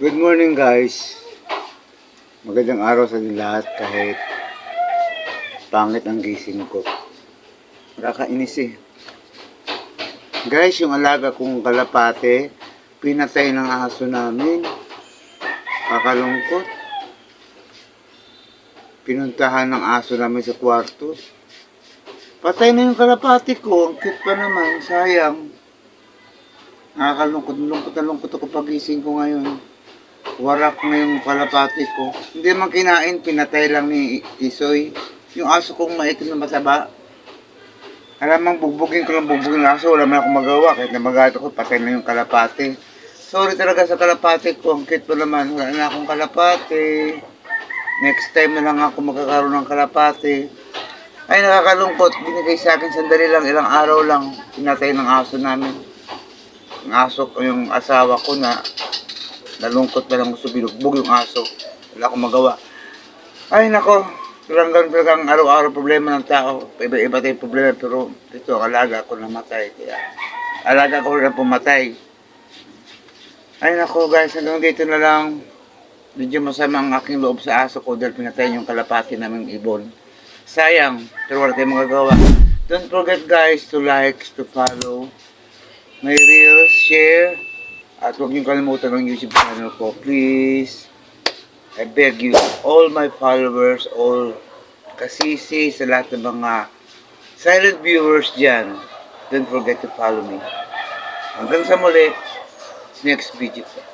Good morning guys. Magandang araw sa inyo lahat kahit pangit ang gising ko. Nakakainis eh. Guys, yung alaga kong kalapate, pinatay ng aso namin. Kakalungkot. Pinuntahan ng aso namin sa kwarto. Patay na yung kalapate ko. Ang cute pa naman. Sayang. Nakakalungkot. Lungkot ako pagising ko ngayon. Warak na yung kalapati ko. Hindi man kinain, pinatay lang ni Isoy. Yung aso kong maitim na mataba. Alam bugbugin ko ng aso. Wala man akong magawa. Kahit na magalit ako, patay na yung kalapati. Sorry talaga sa kalapati ko. Ang cute pa naman. Wala na akong kalapati. Next time na lang ako magkakaroon ng kalapati. Ay, nakakalungkot. Binigay sa akin sandali lang, ilang araw lang. Pinatay ng aso namin. Yung aso, yung asawa ko na nalungkot na lang gusto binugbog yung aso. Wala akong magawa. Ay nako, talagang araw-araw problema ng tao. Iba-iba tayong problema pero ito, alaga ko namatay. Kaya alaga ko rin pumatay. Ay nako guys, hanggang dito na lang. Medyo masama ang aking loob sa aso ko dahil pinatay yung kalapati naming ibon. Sayang, pero wala tayong magagawa. Don't forget guys to like, to follow my reels, share, at huwag niyong kalimutan ang YouTube channel ko. Please, I beg you, all my followers, all kasisi sa lahat ng mga silent viewers dyan, don't forget to follow me. Hanggang sa muli, next video po.